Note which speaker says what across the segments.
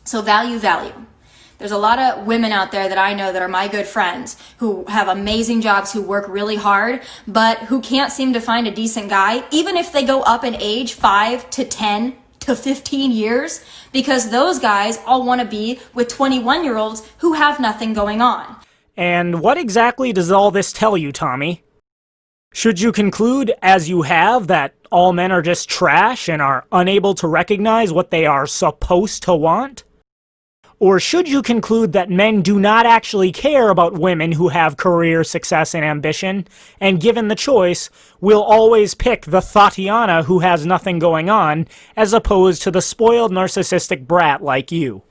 Speaker 1: So value. There's a lot of women out there that I know that are my good friends who have amazing jobs, who work really hard, but who can't seem to find a decent guy, even if they go up in age 5 to 10 to 15 years, because those guys all want to be with 21-year-olds who have nothing going on.
Speaker 2: And what exactly does all this tell you, Tomi? Should you conclude, as you have, that all men are just trash and are unable to recognize what they are supposed to want? Or should you conclude that men do not actually care about women who have career success and ambition, and given the choice, will always pick the Tatiana who has nothing going on, as opposed to the spoiled narcissistic brat like you?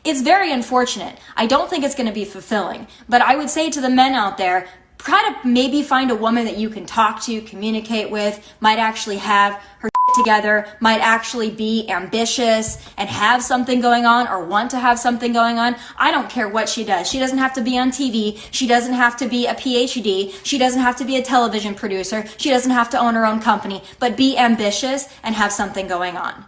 Speaker 1: It's very unfortunate. I don't think it's going to be fulfilling, but I would say to the men out there, try to maybe find a woman that you can talk to, communicate with, might actually have her together, might actually be ambitious and have something going on or want to have something going on. I don't care what she does. She doesn't have to be on TV. She doesn't have to be a PhD. She doesn't have to be a television producer. She doesn't have to own her own company, but be ambitious and have something going on.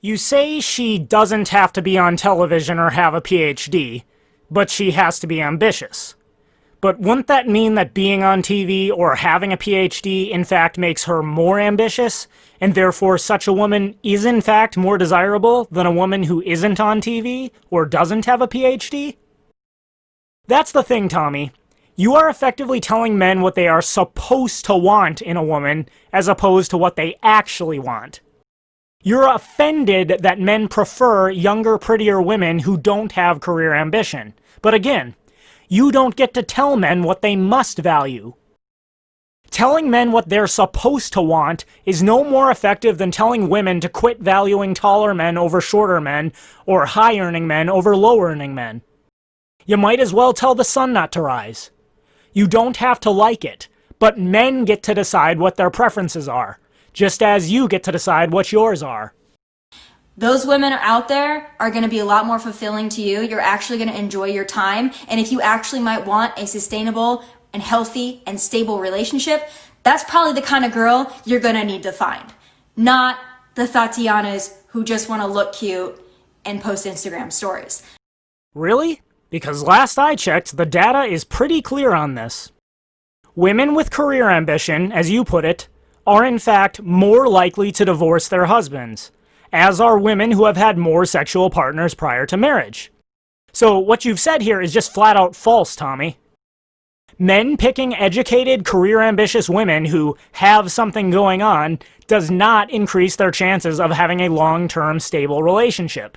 Speaker 2: You say she doesn't have to be on television or have a PhD, but she has to be ambitious. But wouldn't that mean that being on TV or having a PhD in fact makes her more ambitious, and therefore such a woman is in fact more desirable than a woman who isn't on TV or doesn't have a PhD? That's the thing, Tomi. You are effectively telling men what they are supposed to want in a woman as opposed to what they actually want. You're offended that men prefer younger, prettier women who don't have career ambition. But again, you don't get to tell men what they must value. Telling men what they're supposed to want is no more effective than telling women to quit valuing taller men over shorter men, or high-earning men over low-earning men. You might as well tell the sun not to rise. You don't have to like it, but men get to decide what their preferences are, just as you get to decide what yours are.
Speaker 1: Those women out there are going to be a lot more fulfilling to you. You're actually going to enjoy your time. And if you actually might want a sustainable and healthy and stable relationship, that's probably the kind of girl you're going to need to find. Not the Tatianas who just want to look cute and post Instagram stories.
Speaker 2: Really? Because last I checked, the data is pretty clear on this. Women with career ambition, as you put it, are in fact more likely to divorce their husbands, as are women who have had more sexual partners prior to marriage. So what you've said here is just flat out false, Tomi. Men picking educated, career-ambitious women who have something going on does not increase their chances of having a long-term stable relationship.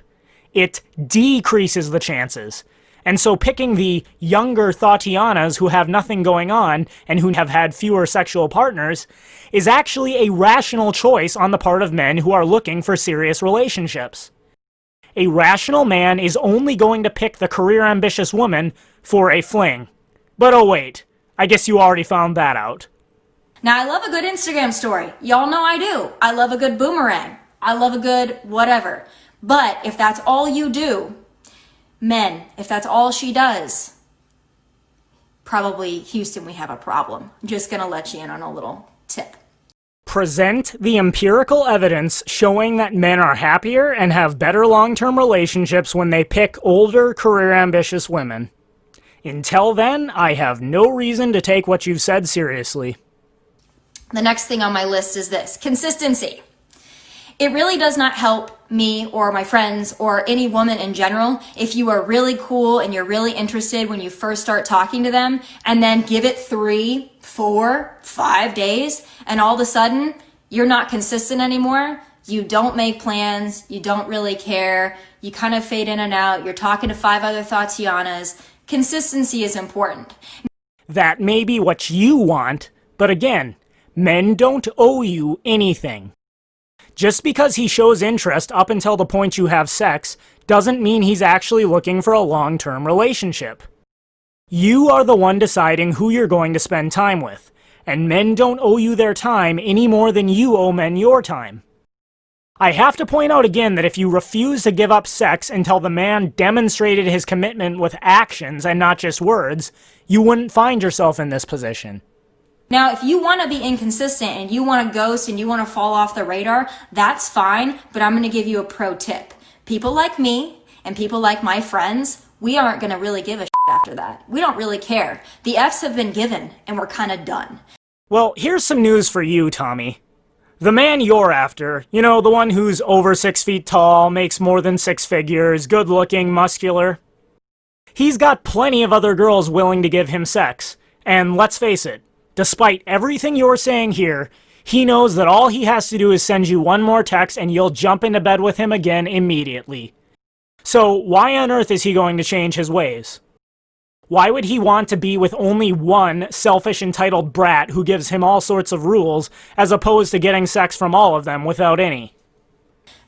Speaker 2: It decreases the chances. And so picking the younger Tatianas who have nothing going on and who have had fewer sexual partners is actually a rational choice on the part of men who are looking for serious relationships. A rational man is only going to pick the career-ambitious woman for a fling. But oh wait, I guess you already found that out.
Speaker 1: Now, I love a good Instagram story. Y'all know I do. I love a good boomerang. I love a good whatever. But if that's all you do, men, if that's all she does, probably, Houston, we have a problem. I'm just going to let you in on a little tip.
Speaker 2: Present the empirical evidence showing that men are happier and have better long-term relationships when they pick older, career-ambitious women. Until then, I have no reason to take what you've said seriously.
Speaker 1: The next thing on my list is this: consistency. It really does not help me or my friends or any woman in general if you are really cool and you're really interested when you first start talking to them, and then give it 3, 4, 5 days, and all of a sudden you're not consistent anymore. You don't make plans. You don't really care. You kind of fade in and out. You're talking to 5 other Tatianas. Consistency is important.
Speaker 2: That may be what you want, but again, men don't owe you anything. Just because he shows interest up until the point you have sex doesn't mean he's actually looking for a long-term relationship. You are the one deciding who you're going to spend time with, and men don't owe you their time any more than you owe men your time. I have to point out again that if you refuse to give up sex until the man demonstrated his commitment with actions and not just words, you wouldn't find yourself in this position.
Speaker 1: Now, if you want to be inconsistent and you want to ghost and you want to fall off the radar, that's fine, but I'm going to give you a pro tip. People like me and people like my friends, we aren't going to really give a shit after that. We don't really care. The F's have been given and we're kind of done.
Speaker 2: Well, here's some news for you, Tommy. The man you're after, you know, the one who's over 6 feet tall, makes more than 6 figures, good-looking, muscular. He's got plenty of other girls willing to give him sex. And let's face it, despite everything you're saying here, he knows that all he has to do is send you one more text and you'll jump into bed with him again immediately. So why on earth is he going to change his ways? Why would he want to be with only one selfish, entitled brat who gives him all sorts of rules, as opposed to getting sex from all of them without any?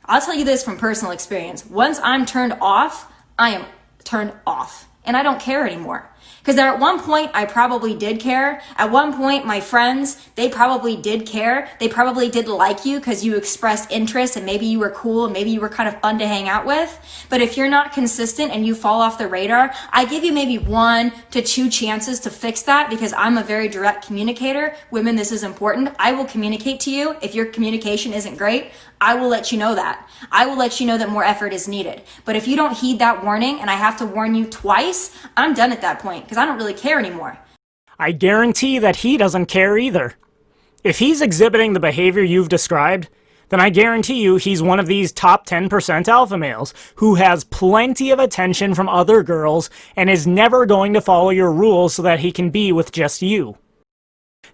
Speaker 1: I'll tell you this from personal experience. Once I'm turned off, I am turned off. And I don't care anymore. Because at one point, I probably did care. At one point, my friends, they probably did care. They probably did like you because you expressed interest and maybe you were cool and maybe you were kind of fun to hang out with. But if you're not consistent and you fall off the radar, I give you maybe 1 to 2 chances to fix that because I'm a very direct communicator. Women, this is important. I will communicate to you. If your communication isn't great, I will let you know that. I will let you know that more effort is needed. But if you don't heed that warning and I have to warn you twice, I'm done at that point because I don't really care anymore.
Speaker 2: I guarantee that he doesn't care either. If he's exhibiting the behavior you've described, then I guarantee you he's one of these top 10% alpha males who has plenty of attention from other girls and is never going to follow your rules so that he can be with just you.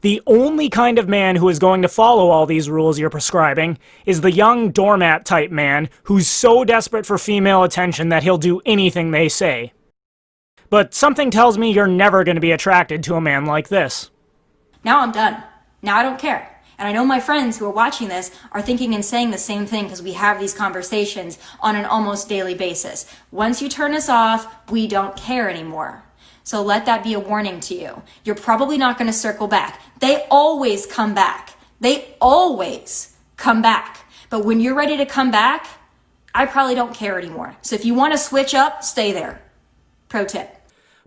Speaker 2: The only kind of man who is going to follow all these rules you're prescribing is the young doormat type man who's so desperate for female attention that he'll do anything they say. But something tells me you're never going to be attracted to a man like this.
Speaker 1: Now I'm done. Now I don't care. And I know my friends who are watching this are thinking and saying the same thing because we have these conversations on an almost daily basis. Once you turn us off, we don't care anymore. So let that be a warning to you. You're probably not going to circle back. They always come back. They always come back. But when you're ready to come back, I probably don't care anymore. So if you want to switch up, stay there. Pro tip.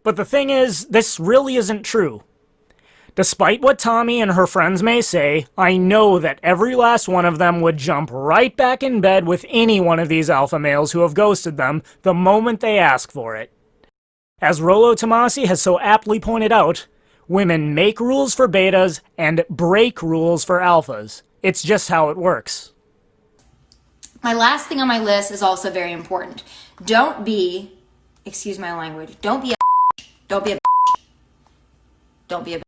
Speaker 2: But the thing is, this really isn't true. Despite what Tommy and her friends may say, I know that every last one of them would jump right back in bed with any one of these alpha males who have ghosted them the moment they ask for it. As Rollo Tomasi has so aptly pointed out, women make rules for betas and break rules for alphas. It's just how it works.
Speaker 1: My last thing on my list is also very important. Don't be, excuse my language, don't be a don't be a don't be a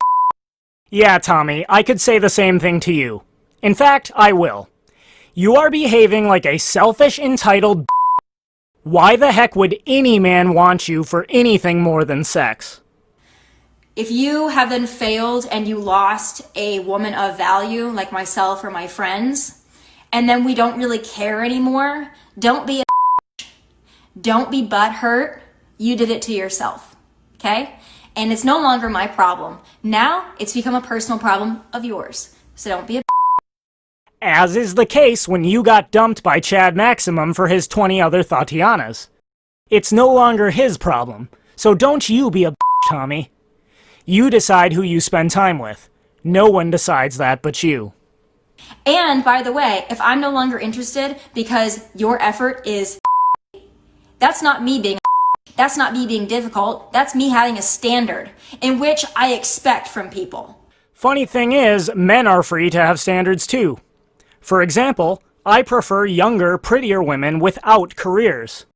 Speaker 2: Yeah, Tommy, I could say the same thing to you. In fact, I will. You are behaving like a selfish, entitled. Why the heck would any man want you for anything more than sex?
Speaker 1: If you have then failed and you lost a woman of value, like myself or my friends, and then we don't really care anymore, don't be a don't be butthurt. You did it to yourself, okay? And it's no longer my problem. Now it's become a personal problem of yours. So don't be a
Speaker 2: As is the case when you got dumped by Chad Maximum for his 20 other Tatianas. It's no longer his problem, so don't you be a Tommy. You decide who you spend time with. No one decides that but you.
Speaker 1: And by the way, if I'm no longer interested because your effort is that's not me being that's not me being difficult. That's me having a standard in which I expect from people.
Speaker 2: Funny thing is, men are free to have standards too. For example, I prefer younger, prettier women without careers.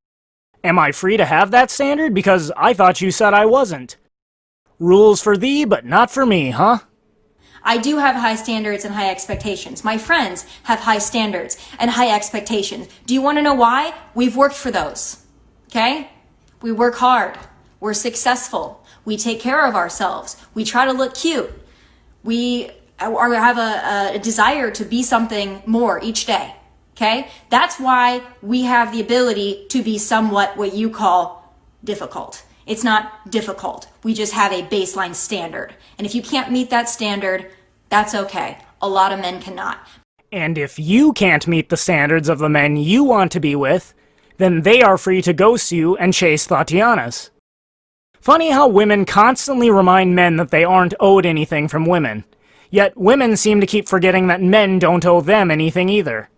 Speaker 2: Am I free to have that standard? Because I thought you said I wasn't. Rules for thee, but not for me, huh?
Speaker 1: I do have high standards and high expectations. My friends have high standards and high expectations. Do you want to know why? We've worked for those, okay? We work hard. We're successful. We take care of ourselves. We try to look cute. We have a desire to be something more each day, okay? That's why we have the ability to be somewhat what you call difficult. It's not difficult. We just have a baseline standard. And if you can't meet that standard, that's okay. A lot of men cannot.
Speaker 2: And if you can't meet the standards of the men you want to be with, then they are free to ghost you and chase Tatianas. Funny how women constantly remind men that they aren't owed anything from women. Yet women seem to keep forgetting that men don't owe them anything either.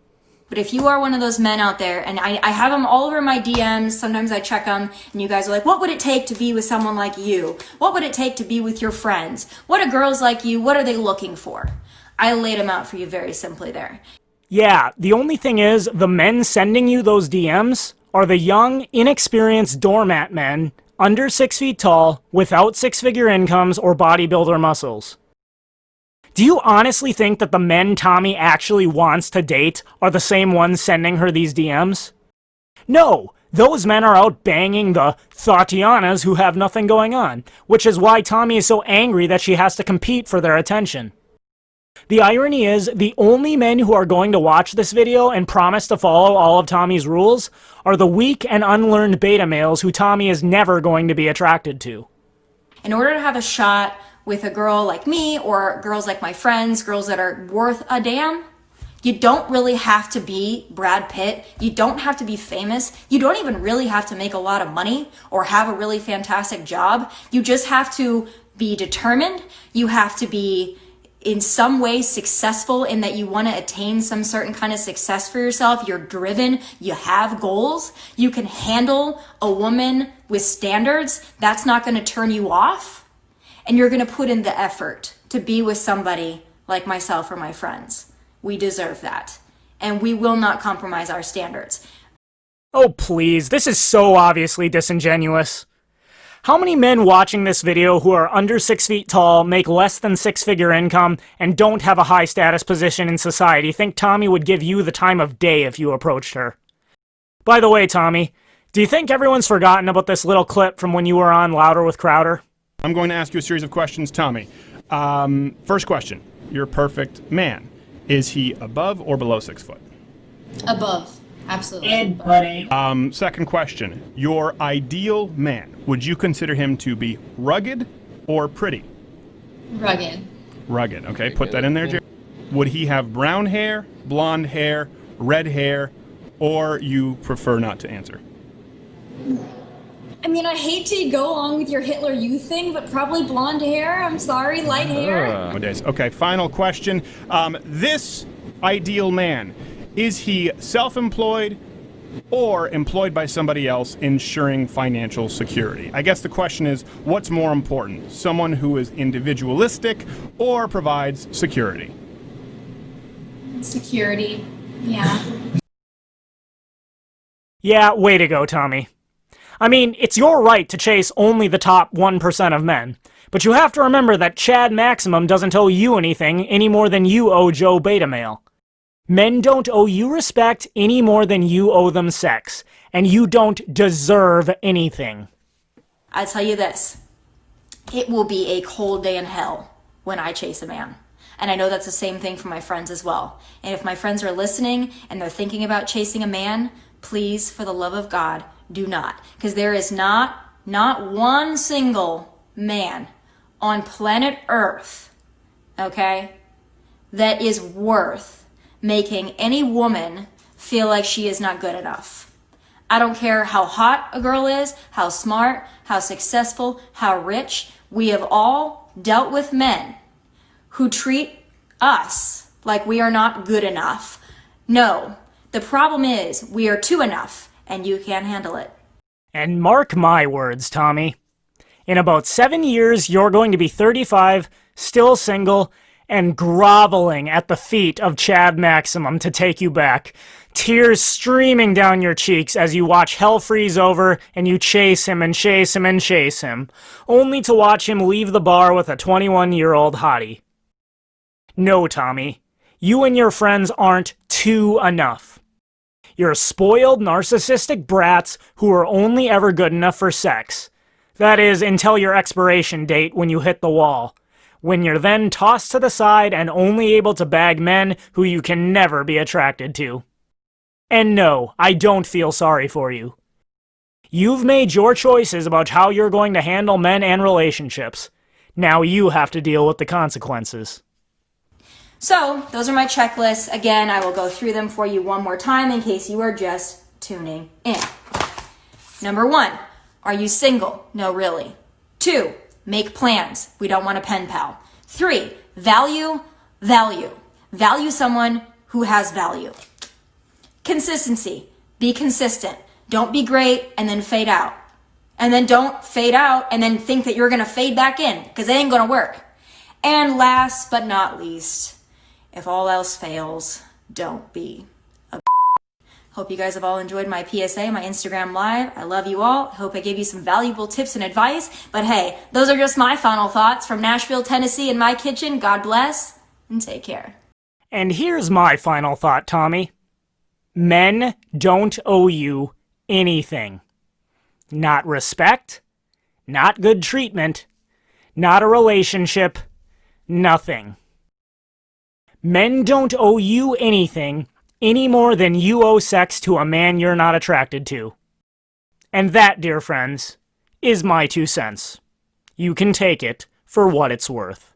Speaker 1: But if you are one of those men out there, and I have them all over my DMs, sometimes I check them, and you guys are like, what would it take to be with someone like you? What would it take to be with your friends? What are girls like you? What are they looking for? I laid them out for you very simply there.
Speaker 2: Yeah, the only thing is, the men sending you those DMs are the young, inexperienced doormat men, under 6 feet tall, without six-figure incomes or bodybuilder muscles. Do you honestly think that the men Tomi actually wants to date are the same ones sending her these DMs? No, those men are out banging the Tatianas who have nothing going on, which is why Tomi is so angry that she has to compete for their attention. The irony is, the only men who are going to watch this video and promise to follow all of Tomi's rules are the weak and unlearned beta males who Tomi is never going to be attracted to.
Speaker 1: In order to have a shot with a girl like me, or girls like my friends, girls that are worth a damn, you don't really have to be Brad Pitt. You don't have to be famous. You don't even really have to make a lot of money or have a really fantastic job. You just have to be determined. You have to be in some way successful in that you want to attain some certain kind of success for yourself. You're driven. You have goals. You can handle a woman with standards. That's not going to turn you off. And you're going to put in the effort to be with somebody like myself or my friends. We deserve that. And we will not compromise our standards.
Speaker 2: Oh please, this is so obviously disingenuous. How many men watching this video who are under 6 feet tall, make less than six-figure income, and don't have a high status position in society think Tomi would give you the time of day if you approached her? By the way, Tomi, do you think everyone's forgotten about this little clip from when you were on Louder with Crowder?
Speaker 3: I'm going to ask you a series of questions, Tomi. First question, your perfect man. Is he above or below 6 foot?
Speaker 4: Above, absolutely.
Speaker 5: Ed, buddy.
Speaker 3: Second question, your ideal man. Would you consider him to be rugged or pretty?
Speaker 4: Rugged.
Speaker 3: Rugged, okay, put that in there, Jerry. Would he have brown hair, blonde hair, red hair, or you prefer not to answer?
Speaker 4: I mean, I hate to go along with your Hitler Youth thing, but probably blonde hair. I'm sorry, light hair.
Speaker 3: Nowadays. Okay, final question. This ideal man, is he self-employed or employed by somebody else ensuring financial security? I guess the question is, what's more important? Someone who is individualistic or provides security?
Speaker 4: Security, yeah.
Speaker 2: Yeah, way to go, Tomi. I mean, it's your right to chase only the top 1% of men, but you have to remember that Chad Maximum doesn't owe you anything any more than you owe Joe Beta Male. Men don't owe you respect any more than you owe them sex, and you don't deserve anything.
Speaker 1: I tell you this, it will be a cold day in hell when I chase a man. And I know that's the same thing for my friends as well. And if my friends are listening and they're thinking about chasing a man, please, for the love of God, do not. Because there is not one single man on planet Earth, okay, that is worth making any woman feel like she is not good enough. I don't care how hot a girl is, how smart, how successful, how rich. We have all dealt with men who treat us like we are not good enough. No, the problem is we are too enough, and you can't handle it.
Speaker 2: And mark my words, Tomi. In about 7 years, you're going to be 35, still single, and groveling at the feet of Chad Maximum to take you back. Tears streaming down your cheeks as you watch hell freeze over and you chase him and chase him and chase him, only to watch him leave the bar with a 21-year-old hottie. No, Tomi. You and your friends aren't too enough. You're spoiled, narcissistic brats who are only ever good enough for sex. That is, until your expiration date when you hit the wall, when you're then tossed to the side and only able to bag men who you can never be attracted to. And no, I don't feel sorry for you. You've made your choices about how you're going to handle men and relationships. Now you have to deal with the consequences.
Speaker 1: So those are my checklists. Again, I will go through them for you one more time in case you are just tuning in. Number 1, are you single? No, really. 2, make plans. We don't want a pen pal. 3, value. Value someone who has value. Consistency. Be consistent. Don't be great and then fade out. And then don't fade out and then think that you're going to fade back in, because it ain't going to work. And last but not least, if all else fails, don't be a Hope you guys have all enjoyed my PSA, my Instagram Live. I love you all. Hope I gave you some valuable tips and advice. But hey, those are just my final thoughts from Nashville, Tennessee in my kitchen. God bless and take care.
Speaker 2: And here's my final thought, Tommy. Men don't owe you anything. Not respect, not good treatment, not a relationship, nothing. Men don't owe you anything any more than you owe sex to a man you're not attracted to. And that, dear friends, is my 2 cents. You can take it for what it's worth.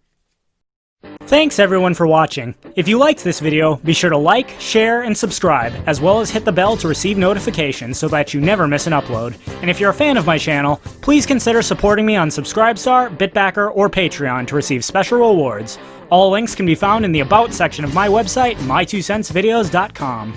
Speaker 2: Thanks everyone for watching. If you liked this video, be sure to like, share, and subscribe, as well as hit the bell to receive notifications so that you never miss an upload. And if you're a fan of my channel, please consider supporting me on Subscribestar, Bitbacker, or Patreon to receive special rewards. All links can be found in the About section of my website, my2centsvideos.com.